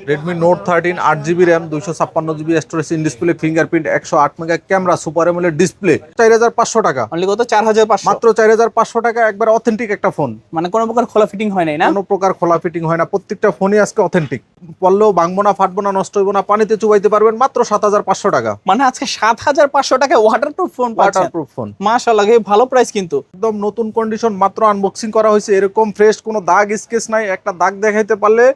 Redmi Note 13 8GB RAM 256GB storage in display fingerprint 108 mega camera super AMOLED display 4500 টাকা only কত 4500 মাত্র 4500 টাকা একবার অথেন্টিক একটা ফোন মানে কোনো প্রকার খোলা ফিটিং হয় নাই না কোনো প্রকার খোলা ফিটিং হয় না প্রত্যেকটা ফোনই আজকে অথেন্টিক পড়লেও ভাঙবো না ফাটবো না নষ্ট হইবো না পানিতে চুবাইতে পারবেন মাত্র 7500 টাকা মানে আজকে 7500 টাকায় ওয়াটারপ্রুফ ফোন পাচ্ছেন ওয়াটারপ্রুফ ফোন মাশাআল্লাহ ভালো প্রাইস কিন্তু একদম নতুন কন্ডিশন মাত্র আনবক্সিং করা হয়েছে এরকম ফ্রেশ কোনো দাগ স্কেচ নাই একটা দাগ দেখাইতে পারলে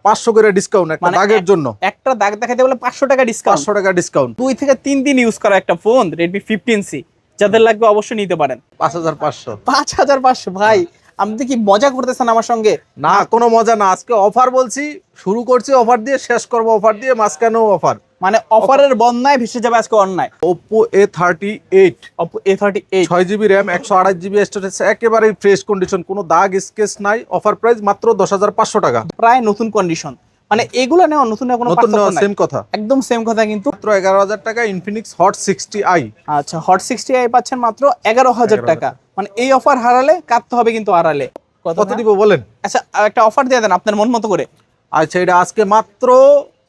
500 করে ডিসকাউন্ট একটা দাগের জন্য একটা দাগ দেখাইতে বলে 500 টাকা ডিসকাউন্ট 500 টাকা ডিসকাউন্ট 2 থেকে 3 দিন ইউজ করা একটা ফোন Redmi 15C যাদের লাগবে অবশ্যই নিতে পারেন 5500 5500 ভাই আপনি কি মজা করতেছেন আমার সঙ্গে না কোনো মজা না আজকে অফার বলছি শুরু করছি অফার দিয়ে শেষ করব অফার দিয়ে মাঝখানেও অফার মানে অফারের বন্যায় ভেসে যাবে আজকে অন্যায় Oppo A38 Oppo A38 6GB RAM 128GB storage একেবারেই ফ্রেশ কন্ডিশন কোনো দাগ স্কেচ নাই অফার প্রাইস মাত্র 10500 টাকা প্রায় নতুন কন্ডিশন মানে এগুলো নেওয়া নতুন কোনো নতুন পার্থক্য নাই সেম কথা একদম সেম কথা কিন্তু মাত্র 11000 টাকা ইনফিনিক্স হট 60i আচ্ছা হট 60i পাচ্ছেন মাত্র 11000 টাকা মানে এই অফার হারালে কাটতে হবে কিন্তু হারালে কত দিব বলেন আচ্ছা একটা অফার দিয়ে দেন আপনার মন মতো করে আচ্ছা এটা আজকে মাত্র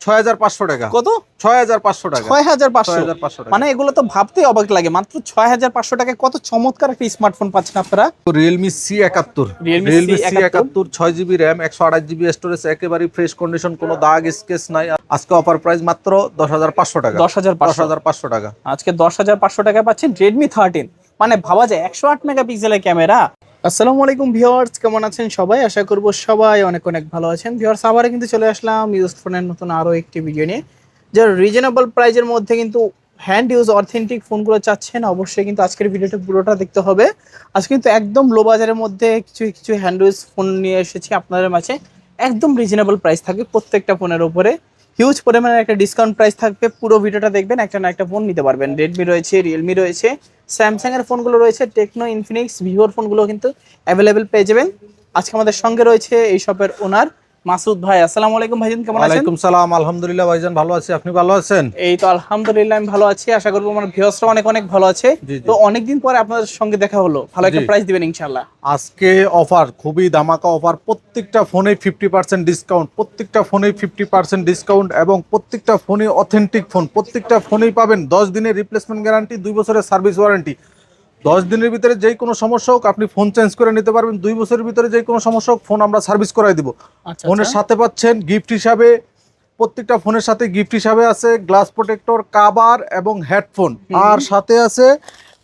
6500 টাকা কত 6500 টাকা 6500 মানে এগুলো তো ভাবতেই অবাক লাগে মাত্র 6500 টাকায় কত চমৎকার একটা স্মার্টফোন পাচ্ছেন আপনারা Realme C71 Realme C71 6GB RAM 128GB storage একেবারে ফ্রেশ কন্ডিশন কোনো দাগ স্কেচ নাই আজকে অফার প্রাইস মাত্র 10500 টাকা 10500 টাকা আজকে 10500 টাকায় পাচ্ছেন Redmi 13 মানে ভাবা যায় 108 মেগাপিক্সেলের ক্যামেরা আসসালামু আলাইকুম ভিউয়ার্স কেমন আছেন সবাই আশা করব সবাই অনেক অনেক ভালো আছেন ভিউয়ার্স আবারও কিন্তু চলে আসলাম ইউজ ফোনের নতুন আরো একটি ভিডিও নিয়ে যারা রিজনেবল প্রাইজের মধ্যে কিন্তু হ্যান্ড ইউজ অথেন্টিক ফোনগুলো চাচ্ছেন অবশ্যই কিন্তু আজকের ভিডিওটা পুরোটা দেখতে হবে আজকে কিন্তু একদম লো বাজারের মধ্যে কিছু কিছু হ্যান্ড ইউজ ফোন নিয়ে এসেছি আপনাদের মাঝে একদম রিজনেবল প্রাইস থাকবে প্রত্যেকটা ফোনের উপরে হিউজ পরিমাণের একটা ডিসকাউন্ট প্রাইস থাকবে পুরো ভিডিওটা দেখবেন একটা না একটা ফোন নিতে পারবেন রেডমি রয়েছে রিয়েলমি রয়েছে স্যামসাং এর ফোনগুলো রয়েছে টেকনো ইনফিনিক্স ভিভোর ফোনগুলো কিন্তু অ্যাভেলেবেল পেয়ে যাবেন আজকে আমাদের সঙ্গে রয়েছে এই শপের ওনার মাসুদ ভাই আসসালামু আলাইকুম ভাইজান কেমন আছেন ওয়ালাইকুম সালাম আলহামদুলিল্লাহ ভাইজান ভালো আছি আপনি ভালো আছেন এই তো আলহামদুলিল্লাহ আমি ভালো আছি আশা করব আমার ভিউয়ার্সরা অনেক অনেক ভালো আছে তো অনেকদিন পরে আপনাদের সঙ্গে দেখা হলো ভালো একটা প্রাইস দিবেন ইনশাআল্লাহ আজকে অফার খুবই ধামাকা অফার প্রত্যেকটা ফোনে 50% ডিসকাউন্ট প্রত্যেকটা ফোনে 50% ডিসকাউন্ট এবং প্রত্যেকটা ফোনে অথেন্টিক ফোন প্রত্যেকটা ফোনেই পাবেন 10 দিনের রিপ্লেসমেন্ট গ্যারান্টি 2 বছরের সার্ভিস ওয়ারেন্টি 10 দিনের ভিতরে যেই কোনো সমস্যা হোক আপনি ফোন চেঞ্জ করে নিতে পারবেন 2 বছরের ভিতরে যেই কোনো সমস্যা হোক ফোন আমরা সার্ভিস করাই দিব ফোনের সাথে পাচ্ছেন গিফট হিসাবে প্রত্যেকটা ফোনের সাথে গিফট হিসাবে আছে গ্লাস প্রোটেক্টর কভার এবং হেডফোন আর সাথে আছে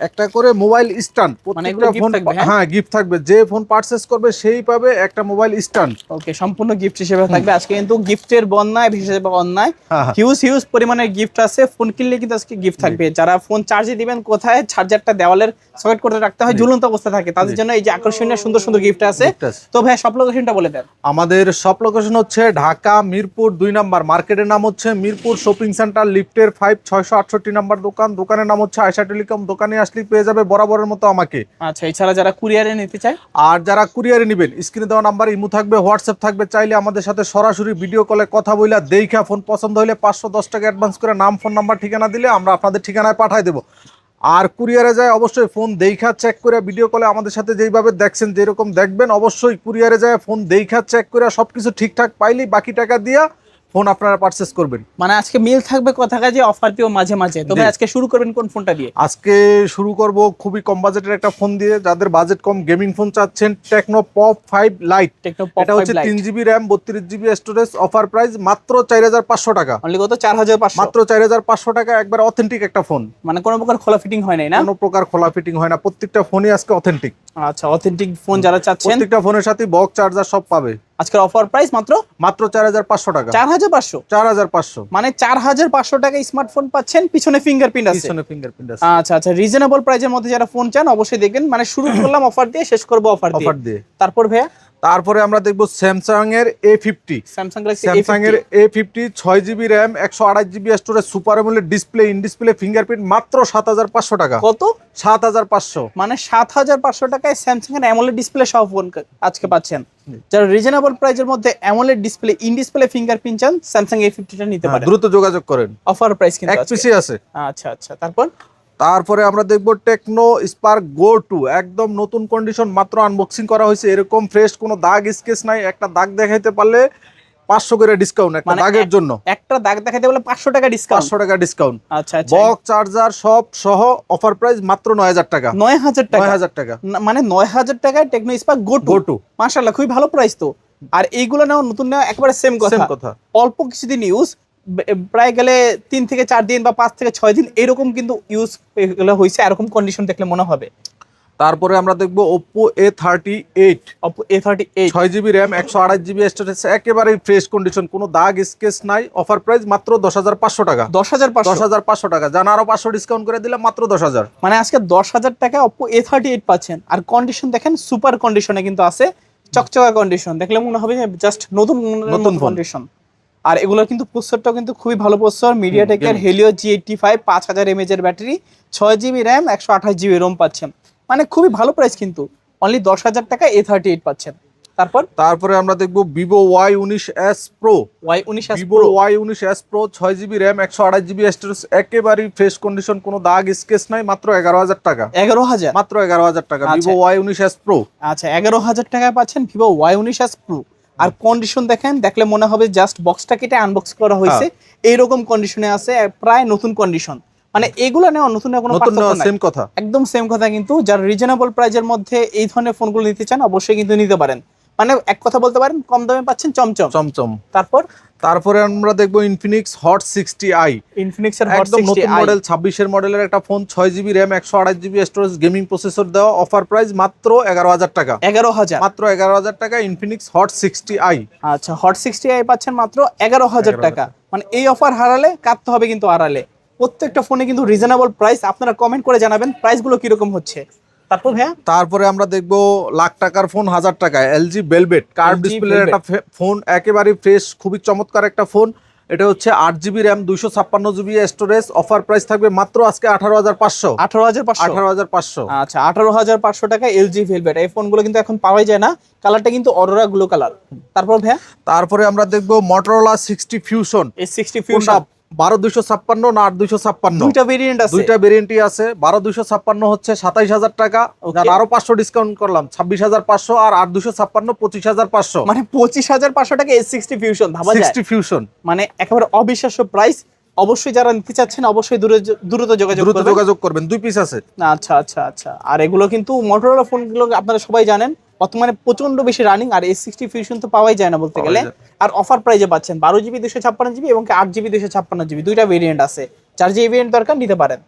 একটা করে মোবাইল স্ট্যান্ড প্রত্যেকটা ফোন হ্যাঁ গিফট থাকবে যে ফোন পারচেজ করবে সেই পাবে একটা মোবাইল স্ট্যান্ড ওকে সম্পূর্ণ গিফট হিসেবে থাকবে আজকে কিন্তু গিফটের বন্যায় ভেসে যাবে অন্যায় হিউজ পরিমাণের গিফট আছে ফোন কিনলে কিন্তু আজকে গিফট থাকবে যারা ফোন চার্জে দিবেন কোথায় চার্জারটা দেওয়ালের সকেট করে রাখতে হয় ঝুলন্ত অবস্থা থাকে তাদের জন্য এই যে আকর্ষণীয় সুন্দর সুন্দর গিফট আছে তো ভাই সব লোকেশনটা বলে দেন আমাদের সব লোকেশন হচ্ছে ঢাকা মিরপুর 2 নাম্বার মার্কেটের নাম হচ্ছে মিরপুর শপিং সেন্টার লিফটের 5668 নাম্বার দোকান দোকানের নাম হচ্ছে আয়শা টেলিকম দোকানে আসলে পেয়ে যাবে বরাবরের মতো আমাকে আচ্ছা এছাড়া যারা কুরিয়ারে নিতে চায় আর যারা কুরিয়ারে নেবেন স্ক্রিনে দেওয়া নাম্বার ইমো থাকবে হোয়াটসঅ্যাপ থাকবে চাইলে আমাদের সাথে সরাসরি ভিডিও কলে কথা বইলা দেখা ফোন পছন্দ হলে 510 টাকা অ্যাডভান্স করে নাম ফোন নাম্বার ঠিকানা দিলে আমরা আপনাদের ঠিকানায় পাঠিয়ে দেবো আর কুরিয়ারে যায় অবশ্যই ফোন দেখা চেক করে ভিডিও কলে আমাদের সাথে যেইভাবে দেখছেন যেরকম দেখবেন অবশ্যই কুরিয়ারে যায় ফোন দেখা চেক করে সবকিছু ঠিকঠাক পাইলেই বাকি টাকা দিয়া ফোন আপনারা পারচেজ করবেন মানে আজকে মিল থাকবে কথা কাজে অফার দিও মাঝে মাঝে তবে আজকে শুরু করবেন কোন ফোনটা দিয়ে আজকে শুরু করব খুবই কম বাজেটের একটা ফোন দিয়ে যাদের বাজেট কম গেমিং ফোন চাচ্ছেন টেকনো পপ 5 লাইট এটা হচ্ছে 3GB RAM 32GB storage offer price মাত্র 4500 টাকা অনলি কত 4500 মাত্র 4500 টাকা একবার অথেন্টিক একটা ফোন মানে কোনো প্রকার খোলা ফিটিং হয় নাই না কোনো প্রকার খোলা ফিটিং হয় না প্রত্যেকটা ফোনই আজকে অথেন্টিক আচ্ছা অথেন্টিক ফোন যারা চাচ্ছেন প্রত্যেকটা ফোনের সাথে বক্স চার্জার সব পাবে আজকের অফার প্রাইস মাত্র 4500 টাকা 4500 মানে 4500 টাকা স্মার্টফোন পাচ্ছেন পিছনে ফিঙ্গারপ্রিন্ট আছে আচ্ছা আচ্ছা রিজনেবল প্রাইজের মধ্যে যারা ফোন চান অবশ্যই দেখবেন মানে শুরু করলাম অফার দিয়ে শেষ করব অফার দিয়ে তারপর ভাইয়া তারপরে আমরা দেখব স্যামসাং এর A50 স্যামসাং এর A50 6GB RAM 128GB storage super AMOLED display in display fingerprint মাত্র 7500 টাকা কত 7500 মানে 7500 টাকায় স্যামসাং এর অ্যামোলেড ডিসপ্লে সহ ফোন আজকে পাচ্ছেন যারা রিজনেবল প্রাইজের মধ্যে AMOLED display in display fingerprint চান স্যামসাং A50 টা নিতে পারেন দ্রুত যোগাযোগ করেন অফার প্রাইস কিন্তু এক পিসি আছে আচ্ছা আচ্ছা তারপরে আমরা দেখব টেকনো স্পার্ক গো 2 একদম নতুন কন্ডিশন মাত্র আনবক্সিং করা হয়েছে এরকম ফ্রেশ কোনো দাগ স্কেচ নাই একটা দাগ দেখাইতে পারলে 500 করে ডিসকাউন্ট একটা মানে দাগের জন্য। একটা দাগ দেখাতে বলে 500 টাকা ডিসকাউন্ট। 500 টাকা ডিসকাউন্ট। আচ্ছা আচ্ছা, বক্স চার্জার সব সহ অফার প্রাইস মাত্র 9000 টাকা। 9000 টাকা, 9000 টাকা, মানে 9000 টাকায় টেকনো স্পার্ক গো টু। মাশাআল্লাহ, খুবই ভালো প্রাইস তো। আর এইগুলো নাও নতুন নাও একেবারে সেম কথা। অল্প কিছুদিন ইউজ, প্রায় গেলে 3 থেকে 4 দিন বা 5 থেকে 6 দিন এরকম কিন্তু ইউজ হয়েছে, এরকম কন্ডিশন দেখলে মনে হবে। তারপরে আমরা দেখবো Oppo A38। Oppo A38 6GB RAM 128GB storage, একেবারে ফ্রেশ কন্ডিশন, কোনো দাগ স্কেচ নাই। অফার প্রাইস মাত্র 10500 টাকা। 10500 টাকা, জান আরো 500 ডিসকাউন্ট করে দিলাম মাত্র 10000। মানে আজকে 10000 টাকা Oppo A38 পাচ্ছেন। আর কন্ডিশন দেখেন সুপার কন্ডিশনে কিন্তু আছে, চকচকা কন্ডিশন, দেখলে মনে হবে যে জাস্ট নতুন কন্ডিশন। আর এগুলো কিন্তু প্রসেসরটাও কিন্তু খুবই ভালো প্রসেসর, মিডিয়াটেকের Helio G85 5000 mAh এর battery, 6GB RAM 128GB ROM পাচ্ছেন। মানে খুবই ভালো প্রাইস, কিন্তু অনলি 10000 টাকা A38 পাচ্ছেন। তারপরে আমরা দেখবো Vivo Y19s Pro। Vivo Y19s Pro 6GB RAM 128GB storage, একেবারে ফ্রেশ কন্ডিশন, কোনো দাগ স্কেচ নাই, মাত্র 11000 টাকা। 11000, মাত্র 11000 টাকা Vivo Y19s Pro। আচ্ছা 11000 টাকায় পাচ্ছেন Vivo Y19s Pro। আর কন্ডিশন দেখেন, দেখলে মনে হবে জাস্ট বক্সটা কেটে আনবক্স করা হয়েছে, এইরকম কন্ডিশনে আছে, প্রায় নতুন কন্ডিশন। মানে এগুলো নেওয়া নতুন কোনো পার্থক্য নাই, সেম কথা, একদম সেম কথা। কিন্তু যারা রিজনেবল প্রাইজের মধ্যে এই ধরনের ফোনগুলো নিতে চান অবশ্যই কিন্তু নিতে পারেন। মানে এক কথা বলতে পারেন কম দামে পাচ্ছেন চমচম। তারপরে আমরা দেখবো Infinix Hot 60i। Infinix এর Hot 60i একদম নতুন মডেল, 26 এর মডেলের একটা phone, 6GB RAM 128GB storage, gaming processor দেওয়া। অফার প্রাইস মাত্র 11000 টাকা। 11000, মাত্র 11000 টাকা Infinix Hot 60i। আচ্ছা Hot 60i পাচ্ছেন মাত্র 11000 টাকা। মানে এই অফার হারালে কাটতে হবে কিন্তু আড়ালে। প্রত্যেকটা ফোনে কিন্তু রিজনেবল প্রাইস। আপনারা কমেন্ট করে জানাবেন প্রাইসগুলো কিরকম হচ্ছে। তারপরে আমরা দেখবো লাখ টাকার ফোন 1000 টাকায় LG Velvet কার্ভ ডিসপ্লের একটা ফোন, একেবারে ফ্রেশ, খুবই চমৎকার একটা ফোন। এটা হচ্ছে 8GB RAM 256GB storage. Offer price থাকবে মাত্র আজকে 18500। 18500। আচ্ছা 18500 টাকা LG Velvet। এই ফোনগুলো কিন্তু এখন পাওয়াই যায় না, কালারটা কিন্তু অরোরা গ্লো কালার। তারপরে আমরা দেখবো Motorola 60 Fusion। এই 60 Fusion 12256 না 8256, দুইটা ভেরিয়েন্ট আছে, দুইটা ভেরিয়েন্টই আছে। 12256 হচ্ছে 27000 টাকা, আরো 500 ডিসকাউন্ট করলাম 26500, আর 8256 25500, মানে 25500 টাকা S60 Fusion। ভাবা যায় 60 Fusion, মানে একেবারে অবিশ্বাস্য প্রাইস। অবশ্যই যারা নিতে চাচ্ছেন অবশ্যই দ্রুত যোগাযোগ করবেন, 2 পিস আছে। আচ্ছা। আর এগুলো কিন্তু Motorola ফোনগুলো আপনারা সবাই জানেন বর্তমানে প্রচন্ড বেশি রানিং। আর S60 Fusion তো পাওয়াই যায় না বলতে গেলে। আর অফার প্রাইজে পাচ্ছেন 12GB 256GB এবং 8GB 256GB, দুইটা ভেরিয়েন্ট আছে। যার যে ভেরিয়েন্ট দরকার নিতে পারেন।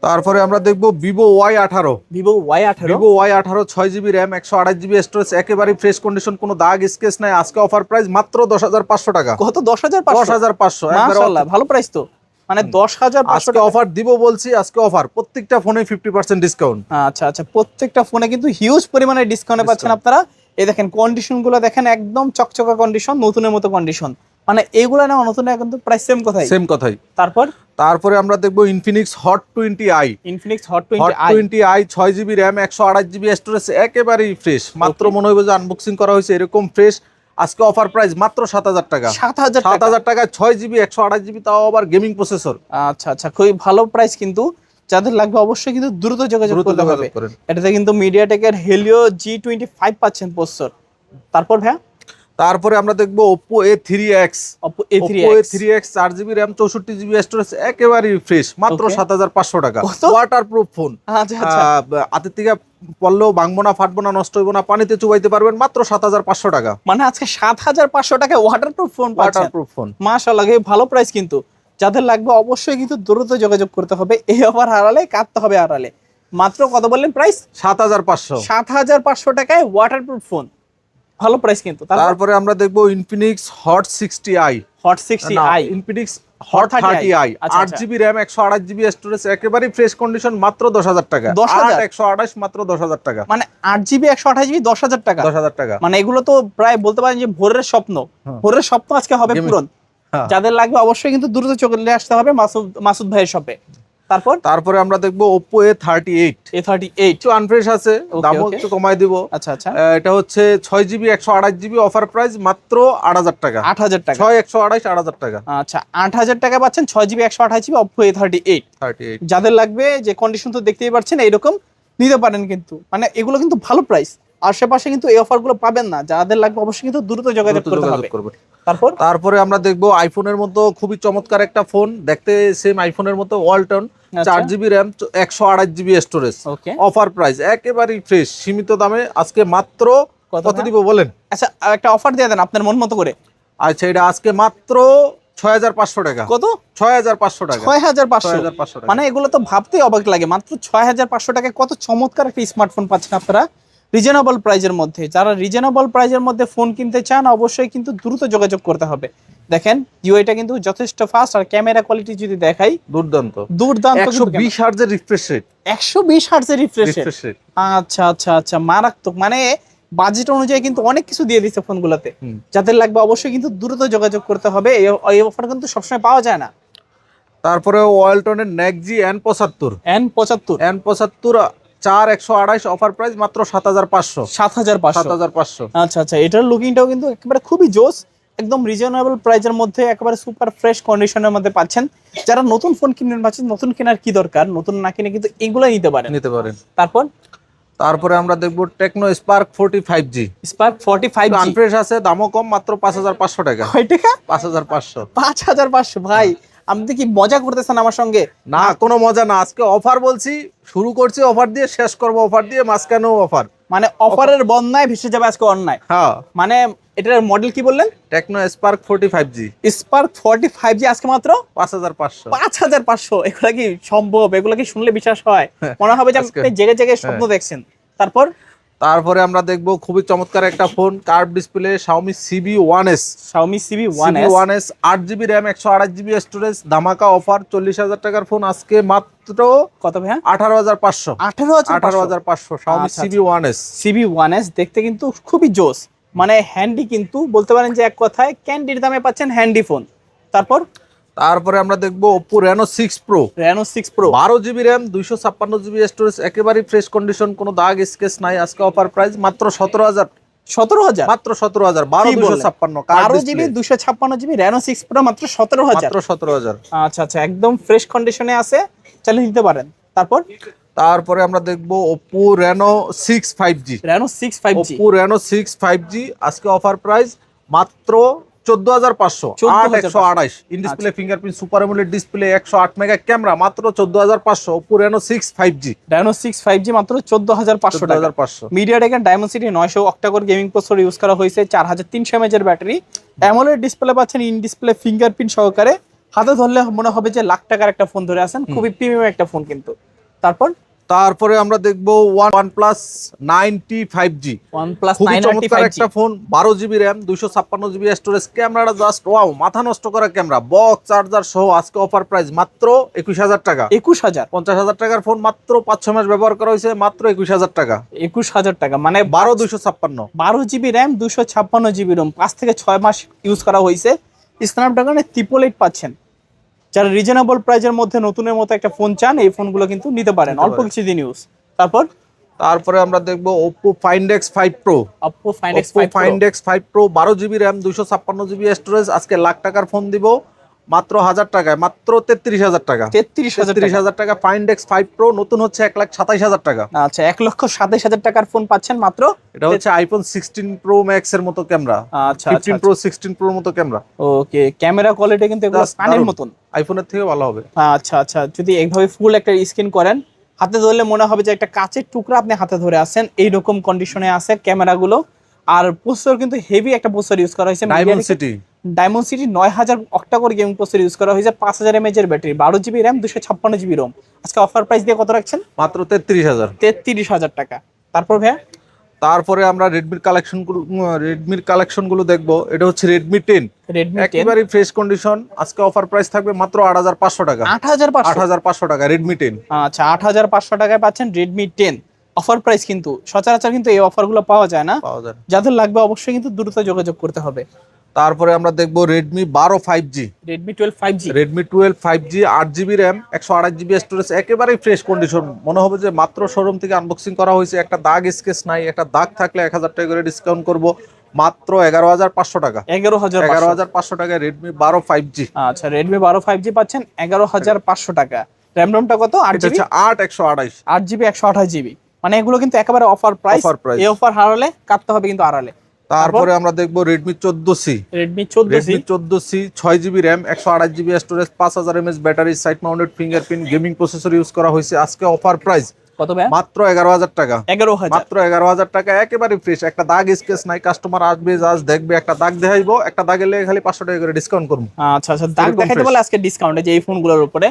তারপরে আমরা দেখবো Vivo Y18। Vivo Y18 6GB RAM 128GB storage, একেবারে ফ্রেশ কন্ডিশন, কোনো দাগ স্কেচ নাই। আজকে অফার প্রাইস মাত্র 10500 টাকা। কত? 10500। মাশাআল্লাহ, ভালো প্রাইস তো। মানে 10500 টাকা অফার দিব বলছি। আজকে অফার প্রত্যেকটা ফোনে 50% ডিসকাউন্ট। আচ্ছা প্রত্যেকটা ফোনে কিন্তু হিউজ পরিমাণে ডিসকাউন্টে পাচ্ছেন আপনারা। এই দেখেন কন্ডিশন গুলো দেখেন, একদম চকচকা কন্ডিশন, নতুনের মতো কন্ডিশন। মানে এইগুলা না নতুন কিন্তু প্রাইস সেম কথাই। তারপরে আমরা দেখবো Infinix Hot 20i। Infinix Hot 20i 6GB RAM 128GB storage, একেবারেই ফ্রেশ। মাত্র মনে হবে যে আনবক্সিং করা হয়েছে, এরকম ফ্রেশ। আজকে অফার প্রাইস মাত্র 7000 টাকা। 7000 টাকায় 6GB 128GB, তাও আবার গেমিং প্রসেসর। আচ্ছা খুবই ভালো প্রাইস কিন্তু। যাদের লাগবে অবশ্যই কিন্তু দ্রুত যোগাযোগ করতে হবে। এটাতে কিন্তু মিডিয়াটেকের Helio G25 পাচ্ছেন প্রসেসর। তারপরে আমরা দেখবো Oppo A3X। Oppo A3X 4GB RAM 64GB storage, একেবারেই ফ্রেশ, মাত্র 7500 টাকা। Waterproof phone. আচ্ছা হাতের থেকে পড়লেও ভাঙবো না, ফাটবো না, নষ্ট হইব না, পানিতে চুবাইতে পারবেন, মাত্র 7500 টাকা। মানে আজকে 7500 টাকায় ওয়াটারপ্রুফ ফোন। মাশাআল্লাহ, ভালো প্রাইস কিন্তু। যাদের লাগবে অবশ্যই কিন্তু দ্রুত যোগাযোগ করতে হবে। এই অফার হারালে কাটতে হবে আড়ালে। মাত্র কত বললেন প্রাইস? 7500। 7500 টাকায় ওয়াটারপ্রুফ ফোন, ভালো প্রাইস কিন্তু। তারপরে আমরা দেখবো Infinix Hot 60i। Infinix Hot 30i 8GB RAM 128GB storage, একেবারে ফ্রেশ কন্ডিশন, মাত্র 10000 টাকা। 128 মাত্র 10000 টাকা। মানে 8GB 128GB 10000 টাকা। 10000 টাকা, মানে এগুলো তো প্রায় বলতে পারেন যে ভোরের স্বপ্ন আজকে হবে পূরণ। যাদের লাগবে অবশ্যই কিন্তু দ্রুত চলে আসতে হবে মাসুদ ভাইয়ের শপে। তারপরে আমরা দেখবো Oppo A38। একটু আনফ্রেশ আছে, দাম একটু কমাই দিব। আচ্ছা এটা হচ্ছে 6GB 128GB, অফার প্রাইস মাত্র 8000 টাকা। 8000 টাকা, 6 128 8000 টাকা। আচ্ছা 8000 টাকা পাচ্ছেন 6GB 128GB Oppo A38। যাদের লাগবে, যে কন্ডিশন তো দেখতেই পাচ্ছেন এইরকম, নিতে পারেন কিন্তু। মানে এগুলো কিন্তু ভালো প্রাইস। আশেপাশে কিন্তু এই অফারগুলো পাবেন না, যাদের লাগবে অবশ্যই কিন্তু দ্রুত যোগাযোগ করতে হবে। করবেন। তারপরে আমরা দেখবো আইফোনের মতো খুবই চমৎকার একটা ফোন, দেখতে সেম আইফোনের মতো, Walton, 4GB RAM, 128GB storage, okay, offer price একেবারেই ফ্রেশ, সীমিত দামে আজকে মাত্র কত দিব বলেন? আচ্ছা একটা অফার দিয়ে দেন আপনার মন মতো করে। আচ্ছা, এটা আজকে মাত্র 6500 টাকা। কত? 6500 টাকা। 6500 মানে এগুলো তো ভাবতেই অবাক লাগে, মাত্র 6500 টাকায় কত চমৎকার একটা স্মার্টফোন পাচ্ছেন আপনারা রিজনেবল প্রাইজের মধ্যে। যারা রিজনেবল প্রাইজের মধ্যে ফোন কিনতে চান অবশ্যই কিন্তু দ্রুত যোগাযোগ করতে হবে। দেখেন ইউআইটা কিন্তু যথেষ্ট ফাস্ট, আর ক্যামেরা কোয়ালিটি যদি দেখাই দুর্দান্ত। দুর্দান্ত। 120 হার্টজের রিফ্রেশ রেট। 120 হার্টজের রিফ্রেশ রেট। আচ্ছা আচ্ছা আচ্ছা, মারাত্মক। মানে বাজেট অনুযায়ী কিন্তু অনেক কিছু দিয়ে দিচ্ছে ফোনগুলোতে। যাদের লাগবে অবশ্যই কিন্তু দ্রুত যোগাযোগ করতে হবে, এই অফার কিন্তু সবসময় পাওয়া যায় না। তারপরে ওয়ালটনের নেক্সজি N75 4 128 অফার প্রাইস মাত্র 7500। 7500। আচ্ছা আচ্ছা, এটার লুকিংটাও কিন্তু একেবারে খুবই জোস, একদম রিজনেবল প্রাইসের মধ্যে একেবারে সুপার ফ্রেশ কন্ডিশনের মধ্যে পাচ্ছেন। যারা নতুন ফোন কিনবেন ভাবছেন নতুন কেনার কি দরকার, নতুন না কিনে কিন্তু এগুলাই নিতে পারেন। তারপরে আমরা দেখবো Tecno Spark 45G। Spark 45G আনফ্রেশ আছে, দামও কম, মাত্র 5500 টাকা। কয় টাকা? 5500। ভাই আপনি কি মজা করতেছেন আমার সঙ্গে? না, কোনো মজা না, আজকে অফার বলছি, শুরু করছি অফার দিয়ে, শেষ করব অফার দিয়ে, মাঝখানেও অফার। মানে অফারের বন্যায় ভেসে যাবে আজকে অন্যায়। হ্যাঁ, মানে এটার মডেল কি বললেন? Tecno Spark 45G। Spark 45G আজকে মাত্র 5500। 5500। এগুলা কি সম্ভব? এগুলা কি শুনলে বিশ্বাস হয়? মনে হবে যে আপনি জেগে জেগে স্বপ্ন দেখছেন। তারপরে আমরা দেখবো খুবই চমৎকার একটা phone, curve display, Xiaomi CB1S। 8GB RAM, 128GB storage, ধামাকা অফার, 40000 টাকার ফোন আজকে মাত্র কত ভাই? 18500। 18500 Xiaomi CB1S দেখতে কিন্তু খুবই জোস, মানে হ্যান্ডি, কিন্তু বলতে পারেন যে এক কথায় ক্যান্ডির দামে পাচ্ছেন হ্যান্ডি ফোন। তারপরে আমরা দেখবো Oppo Reno 6 Pro। 12GB RAM, 256GB storage, একেবারে ফ্রেশ কন্ডিশন, কোনো দাগ স্কেচ নাই, আজকে অফার প্রাইস মাত্র 17000। মাত্র 17000। 12GB 256GB Reno 6 Pro মাত্র 17000। আচ্ছা আচ্ছা, একদম ফ্রেশ কন্ডিশনে আছে, চালিয়ে নিতে পারেন। তারপরে আমরা দেখবো Oppo Reno 6 5G। Oppo Reno 6 5G আজকে অফার প্রাইস মাত্র 14500। 8128 in display, fingerprint, super AMOLED display, 108 mega camera, মাত্র 14500। Oppo Reno 6 5G মাত্র 14500। মিডিয়াটেকের Dimensity 900 octa core gaming processor use করা হয়েছে, 4300 mAh এর ব্যাটারি, অ্যামোলেড ডিসপ্লে পাচ্ছেন, ইন ডিসপ্লে ফিঙ্গারপ্রিন্ট সহকারে। হাতে ধরলে মনে হবে যে লাখ টাকার একটা ফোন ধরে আছেন, খুবই প্রিমিয়াম একটা ফোন কিন্তু। তারপরে আমরা দেখবো OnePlus 90 5G। খুবই চমৎকার একটা phone, 12GB RAM, 256GB storage, ক্যামেরাটা জাস্ট ওয়াও, মাথা নষ্ট করা ক্যামেরা, বক্স চার্জার সহ আজকে অফার প্রাইস মাত্র 21000 টাকা। 50000 টাকার ফোন, মাত্র 5-6 মাস ব্যবহার করা হয়েছে, মাত্র 21000 টাকা। 21000 টাকা মানে 256। 12GB র্যাম, 256GB রোম, 5 থেকে 6 মাস ইউজ করা হয়েছে। স্ন্যাপড্রাগন 888 পাচ্ছেন। যারা রিজনেবল প্রাইজের মধ্যে নতুনের মতো একটা ফোন চান, এই ফোনগুলো কিন্তু নিতে পারেন, অল্প কিছু দিন ইউজ। তারপরে আমরা দেখবো Oppo Find X5 Pro। Oppo Find X5 Pro 12GB RAM, 256GB storage, আজকে লাখ টাকার ফোন দিব মাত্র 1000 টাকায়, মাত্র 33000 টাকা। 33000 টাকা Find X5 Pro, নতুন হচ্ছে 1,27,000 টাকা। আচ্ছা, 1,27,000 টাকার ফোন পাচ্ছেন মাত্র। এটা হচ্ছে iPhone 16 Pro Max এর মতো ক্যামেরা। আচ্ছা, 15 Pro 16 Pro মতো ক্যামেরা। ওকে, ক্যামেরা কোয়ালিটি কিন্তু এগুলো পানির মতন, আইফোনের থেকে ভালো হবে। আচ্ছা আচ্ছা, যদি এইভাবে ফুল একটা স্ক্রিন করেন, হাতে ধরলে মনে হবে যে একটা কাচের টুকরা আপনি হাতে ধরে আছেন, এইরকম কন্ডিশনে আছে ক্যামেরাগুলো। আর প্রসেসর কিন্তু হেভি একটা প্রসেসর ইউজ করা হয়েছে, Dimensity 9000 octacore gaming processor use করা হয়েছে, 5000 mAh এর battery, 12GB RAM, 256GB ROM. আজকে অফার প্রাইস দিয়ে কত রাখছেন? মাত্র 33000 টাকা। তারপর ভাইয়া, তারপরে আমরা রেডমির কালেকশনগুলো দেখবো। এটা হচ্ছে Redmi 10, একেবারে ফ্রেশ কন্ডিশন, আজকে অফার প্রাইস থাকবে মাত্র 8500 টাকা। 8500 টাকা Redmi 10। আচ্ছা, 8500 টাকায় পাচ্ছেন Redmi 10 অফার প্রাইস। কিন্তু সচরাচর কিন্তু এই অফারগুলো পাওয়া যায় না, যাদের লাগবে অবশ্যই কিন্তু দ্রুত যোগাযোগ করতে হবে। তারপরে আমরা দেখবো Redmi 12 5G। Redmi 12 5G 8GB RAM, 128GB storage, একেবারেই ফ্রেশ কন্ডিশন, মনে হবে যে মাত্র শোরুম থেকে আনবক্সিং করা হয়েছে, একটা দাগ স্কেচ নাই। একটা দাগ থাকলে 1000 টাকা করে ডিসকাউন্ট করব, মাত্র 11500 টাকা। 11500 টাকা Redmi 12 5G। আচ্ছা, Redmi 12 5G পাচ্ছেন 11500 টাকা। র্যাম রোমটা কত? 8GB 8 128 8GB 128GB, মানে এগুলো কিন্তু একেবারে অফার প্রাইস। Offer price। এই অফার হারালে কাটতে হবে কিন্তু আড়ালে। তারপরে আমরা দেখবো Redmi 14C। Redmi 14C। Redmi 14C 6GB RAM 128GB storage 5000 mAh battery side mounted fingerprint gaming processor use করা হয়েছে। আজকে অফার প্রাইস কত ভাই? মাত্র 11000 টাকা। 11000 মাত্র 11000 টাকা, একেবারে ফ্রেশ। একটা দাগ স্কেচ নাই, কাস্টমার আসবে জাস্ট দেখবে, একটা দাগ দেখাইবো, একটা দাগের লেগে খালি 500 টাকা করে ডিসকাউন্ট করবো। আচ্ছা আচ্ছা, দাগ এরকম দেখাইতে fresh। বলে আজকে ডিসকাউন্টে যে এই ফোনগুলোর উপরে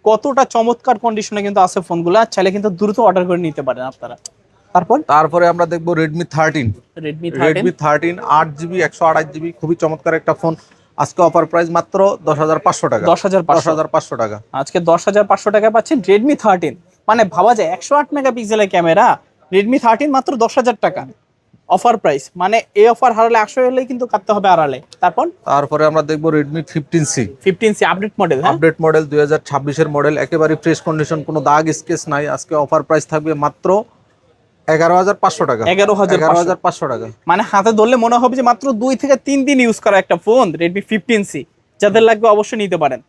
কতটা চমৎকার কন্ডিশনে কিন্তু আছে ফোনগুলো, চাইলে কিন্তু দ্রুত অর্ডার করে নিতে পারেন আপনারা। তারপরে আমরা দেখবো Redmi 13। Redmi Redmi 13 8GB 128GB, খুবই চমৎকার একটা ফোন। আজকে অফার প্রাইস মাত্র 10500 টাকা। 10500 টাকা। আজকে 10500 টাকায় পাচ্ছেন রেডমি 13। মানে ভাবা যায় 108 মেগাপিক্সেলের ক্যামেরা, রেডমি 13 মাত্র 10000 টাকা অফার প্রাইস। মানে এই অফার হারালে 100 হলেই কিন্তু কাটতে হবে আড়ালে। তারপরে আমরা দেখবো Redmi 15C। 15C update model. হ্যাঁ, আপডেট মডেল 2026 এর মডেল, একেবারে ফ্রেশ কন্ডিশন, কোনো দাগ স্কেচ নাই। আজকে অফার প্রাইস থাকবে মাত্র 11500 টাকা। 11500 টাকা। মানে হাতে ধরলে মনে হবে যে মাত্র 2 থেকে 3 দিন ইউজ করা একটা ফোন রেডমি 15C। যাদের লাগবে অবশ্যই নিতে পারেন।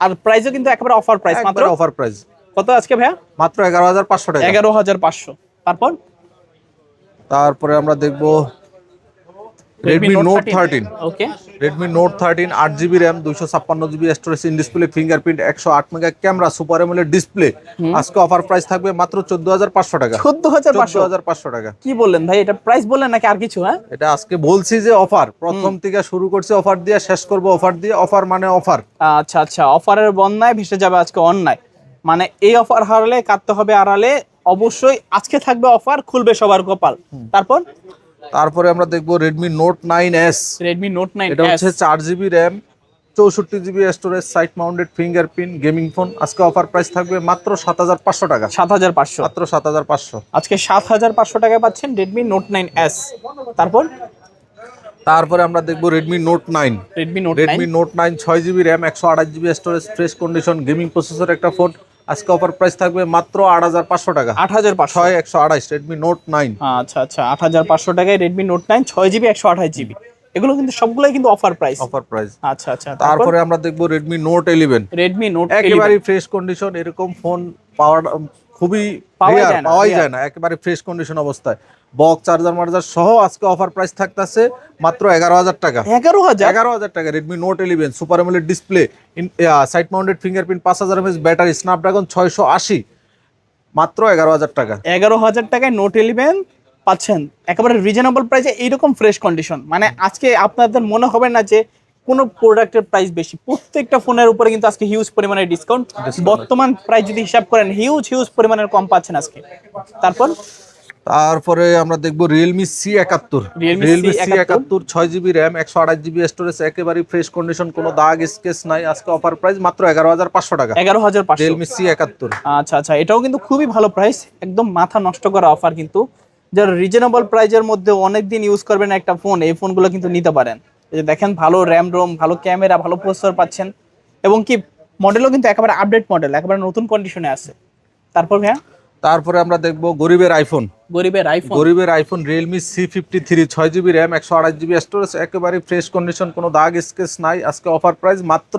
আর প্রাইসও কিন্তু একেবারে অফার প্রাইস, মাত্র অফার প্রাইস। কত আজকে ভাইয়া? মাত্র 11500 টাকা। 11500। তারপরে আমরা দেখবো Redmi note 13। Okay, Redmi note 13 8GB RAM 256GB storage, in display fingerprint 108 mega camera, super AMOLED display. আজকে অফার প্রাইস থাকবে মাত্র 14500 টাকা। 14500 টাকা। কি বললেন ভাই? এটা প্রাইস বললেন নাকি আর কিছু? হ্যাঁ, এটা আজকে বলছি যে অফার, প্রথম থেকে শুরু করছি অফার দিয়ে, শেষ করব অফার দিয়ে। অফার মানে অফার। আচ্ছা আচ্ছা, অফারের বন্যায় ভেসে যাবে আজকে অন্যায়। মানে এই অফার হারালে কাটতে হবে আড়ালে। অবশ্যই আজকে থাকবে অফার, খুলবে সবার কপাল। তারপরে আমরা দেখবো Redmi note 9S। Redmi note 9S, এটা হচ্ছে 4GB RAM 64GB storage, side mounted fingerprint gaming phone. আজকে অফার প্রাইস থাকবে মাত্র 7500 টাকা। 7500, মাত্র 7500। আজকে 7500 টাকায় পাচ্ছেন রেডমি নোট 9S। তারপরে আমরা দেখবো Redmi note 9। Redmi note 9 6GB RAM 128GB storage, fresh condition gaming processor একটা ফোন। আজকে অফার প্রাইস থাকবে মাত্র 8500 টাকা। 8500, 6128 রেডমি নোট 9। আচ্ছা আচ্ছা, 8500 টাকায় রেডমি নোট 9 6GB 128GB। এগুলো কিন্তু সবগুলোই কিন্তু অফার প্রাইস। Offer price. আচ্ছা আচ্ছা, তারপরে আমরা দেখবো রেডমি নোট 11। রেডমি নোট একেবারে ফ্রেশ কন্ডিশন, এরকম ফোন পাওয়া খুবই পাওয়াই যায় না, একেবারে ফ্রেশ কন্ডিশন অবস্থায়, বক্স চার্জার মার্জার সহ। আজকে অফার প্রাইস থাকতেছে মাত্র 11000 টাকা। 11000 টাকা Redmi note 11, super AMOLED display, side mounted fingerprint, 5000 mAh battery, Snapdragon 680, মাত্র 11000 টাকা। 11000 টাকায় নোট 11 পাচ্ছেন একেবারে রিজনেবল প্রাইসে, এইরকম ফ্রেশ কন্ডিশন। মানে আজকে আপনাদের মনে হবে না যে কোনো প্রোডাক্টের প্রাইস বেশি। প্রত্যেকটা ফোনের উপরে কিন্তু আজকে হিউজ পরিমাণে ডিসকাউন্ট। বর্তমান প্রাইস যদি হিসাব করেন, হিউজ পরিমাণের কম পাচ্ছেন আজকে। তারপরে আমরা দেখবো Realme C71। Realme C71 6GB RAM 128GB storage, একেবারে ফ্রেশ কন্ডিশন, কোনো দাগ স্কেচ নাই। আজকে অফার প্রাইস মাত্র 11500 টাকা। 11500 রিয়েলমি C71। আচ্ছা আচ্ছা, এটাও কিন্তু খুবই ভালো প্রাইস, একদম মাথা নষ্ট করা অফার। কিন্তু যারা রিজনেবল প্রাইজের মধ্যে অনেকদিন ইউজ করবেন একটা ফোন, এই ফোনগুলো কিন্তু নিতে পারেন। এই যে দেখেন, ভালো র্যাম রোম, ভালো ক্যামেরা, ভালো প্রসেসর পাচ্ছেন, এবং কি মডেলও কিন্তু একেবারে আপডেট মডেল, একেবারে নতুন কন্ডিশনে আছে। তারপরে আমরা দেখবো গরিবের আইফোন। গরিবের iPhone Realme C53 6GB RAM 128GB storage, একেবারে ফ্রেশ কন্ডিশন, কোনো দাগ স্কেচ নাই। আজকে অফার প্রাইস মাত্র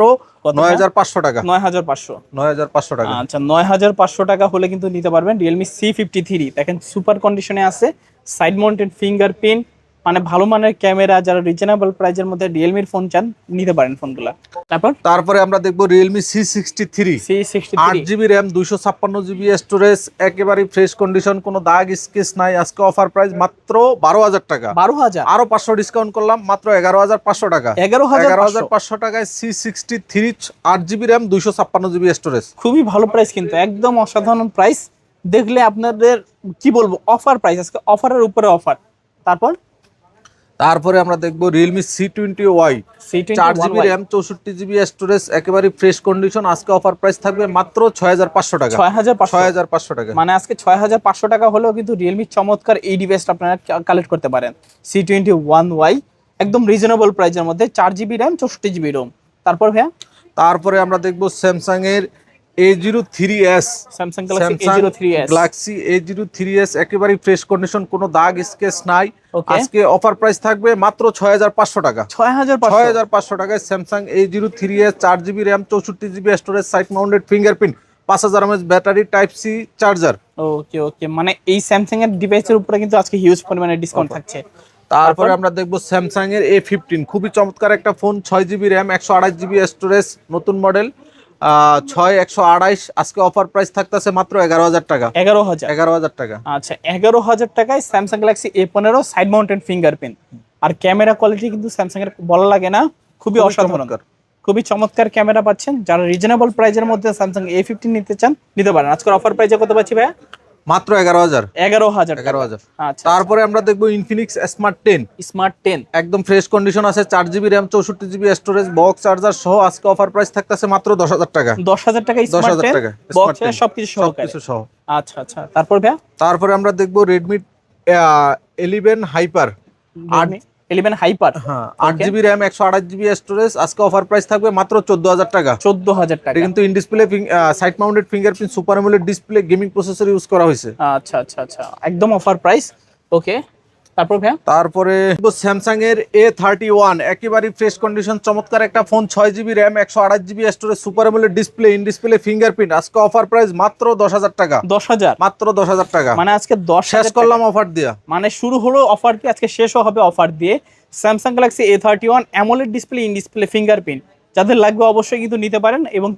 9500 টাকা। 9500 টাকা। আচ্ছা, 9500 টাকা হলে কিন্তু নিতে পারবেন রিয়েলমি C53। দেখেন সুপার কন্ডিশনে আছে, সাইড মাউন্টেড ফিঙ্গারপ্রিন্ট, মানে ভালো মানের ক্যামেরা। যারা রিজনেবল প্রাইজের মধ্যে রিয়েলমির ফোন চান, নিতে পারেন ফোনগুলো। তারপরে আমরা দেখবো Realme C63 8GB RAM 256GB storage, একেবারে ফ্রেশ কন্ডিশন, কোনো দাগ স্কেচ নাই। আজকে অফার প্রাইস মাত্র 12000 টাকা। 12000, আরো 500 ডিসকাউন্ট করলাম, মাত্র 11500 টাকা। 11500 টাকায় C63 8GB RAM 256GB storage, খুবই ভালো প্রাইস, কিন্তু একদম অসাধারণ প্রাইস। দেখলে আপনাদের কি বলবো, অফার প্রাইস, আজকে অফারের উপরে অফার। তারপরে আমরা দেখবো Realme C20Y 4GB RAM 64GB storage, একেবারে ফ্রেশ কন্ডিশন। আজকে অফার প্রাইস থাকবে মাত্র 6500 টাকা। 6500 টাকা। মানে আজকে 6500 টাকা হলেও কিন্তু রিয়েলমির চমৎকার এই ডিভাইসটা আপনারা কালেক্ট করতে পারেন। C21Y একদম রিজনেবল প্রাইসের মধ্যে, 4GB র্যাম 64GB রোম। তারপরে আমরা দেখবো স্যামসাং এর A03s, স্যামসাং গ্যালাক্সি A03s, একেবারে ফ্রেশ কন্ডিশন, কোনো দাগ স্কেচ নাই। আজকে অফার প্রাইস থাকবে মাত্র 6500 টাকা। 6500 টাকায় Samsung A03s 4GB RAM 64GB storage, side mounted fingerprint 5000 mAh battery, type C charger. Okay okay, মানে এই স্যামসাং এর ডিভাইসের উপরে কিন্তু আজকে হিউজ পরিমাণে ডিসকাউন্ট থাকছে। তারপরে আমরা দেখবো স্যামসাং এর A15, খুবই চমৎকার একটা phone, 6GB RAM, 128GB storage, নতুন মডেল, 6128। আজকে অফার প্রাইস থাকতেছে মাত্র 11000 টাকা। 11000 টাকা। আচ্ছা, 11000 টাকায় Samsung Galaxy A15 side mounted fingerprint. আর ক্যামেরা কোয়ালিটি কিন্তু স্যামসাং এর বলা লাগে না, খুবই অসাধারণ, খুবই চমৎকার ক্যামেরা পাচ্ছেন। যারা রিজনেবল প্রাইজের মধ্যে স্যামসাং A15 নিতে চান নিতে পারেন। আজকের অফার প্রাইসে কত পাচ্ছি ভাইয়া? মাত্র 11000। 11000। আচ্ছা, তারপরে আমরা দেখবো ইনফিনিক্স স্মার্ট 10, একদম ফ্রেশ কন্ডিশন আছে, 4GB RAM, 64GB storage, box charger সহ। আজকে অফার প্রাইস থাকতেছে মাত্র 10000 টাকা। 10000 টাকা স্মার্ট 10 বক্স সবকিছু সহ। আচ্ছা আচ্ছা, তারপর ভাইয়া? তারপরে আমরা দেখবো Redmi 11 hyper, 11 hyper, 8GB RAM, 128GB storage. আজকে অফার প্রাইস থাকবে মাত্র 14000 টাকা। 14000 টাকা। এটা কিন্তু in display side mounted fingerprint super AMOLED display gaming processor use করা হয়েছে। আচ্ছা আচ্ছা আচ্ছা, একদম অফার প্রাইস। ওকে, তারপর ভাইয়া? তারপরে স্যামসাং এর A31, একেবারে ফ্রেশ কন্ডিশন, চমৎকার একটা phone, 6GB RAM, 128GB storage, super AMOLED display, in display fingerprint. আজকে অফার প্রাইস মাত্র 10000 টাকা। 10000, মাত্র 10000 টাকা। মানে আজকে 10 শেষ করলাম অফার দিয়া, মানে শুরু হলো অফার দিয়ে, আজকে শেষও হবে অফার দিয়ে। Samsung Galaxy A31 AMOLED display, in display fingerprint, যাদের লাগবে অবশ্যই কিন্তু নিতে পারেন। এবং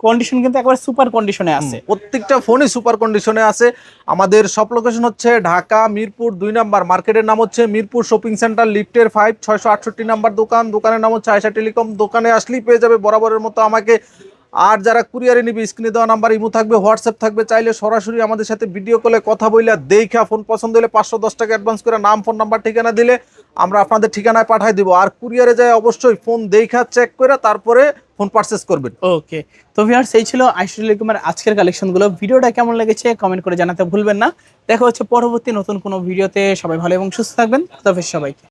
কন্ডিশন কিন্তু একেবারে সুপার কন্ডিশনে আছে, প্রত্যেকটা ফোনই সুপার কন্ডিশনে আছে। আমাদের সব লোকেশন হচ্ছে ঢাকা মিরপুর 2 নাম্বার, মার্কেটের নাম হচ্ছে মিরপুর শপিং সেন্টার, লিফটের 5, 668 নাম্বার দোকান। দোকানের নাম হচ্ছে আয়শা টেলিকম। দোকানে আসলেই পেয়ে যাবে বরাবরের মতো আমাকে। আর যারা কুরিয়ারে নিবে, স্ক্রিনে দেওয়া নাম্বার ইমো থাকবে, হোয়াটসঅ্যাপ থাকবে, চাইলে সরাসরি আমাদের সাথে ভিডিও কলে কথা বইলা দেখা ফোন পছন্দ হলে 510 টাকা অ্যাডভান্স করে নাম, ফোন নাম্বার, ঠিকানা দিলে আমরা আপনাদের ঠিকানায় পাঠিয়ে দিব। আর কুরিয়ারে যায় অবশ্যই ফোন দেখা চেক করে তারপরে ফোন পারচেজ করবেন। ওকে, তো ভিউয়ার্স এই ছিল আয়শা টেলিকমের আজকের কালেকশনগুলো। ভিডিওটা কেমন লেগেছে কমেন্ট করে জানাতে ভুলবেন না। দেখা হচ্ছে পরবর্তী নতুন কোনো ভিডিওতে। সবাই ভালো এবং সুস্থ থাকবেন। খোদা হাফেজ সবাইকে।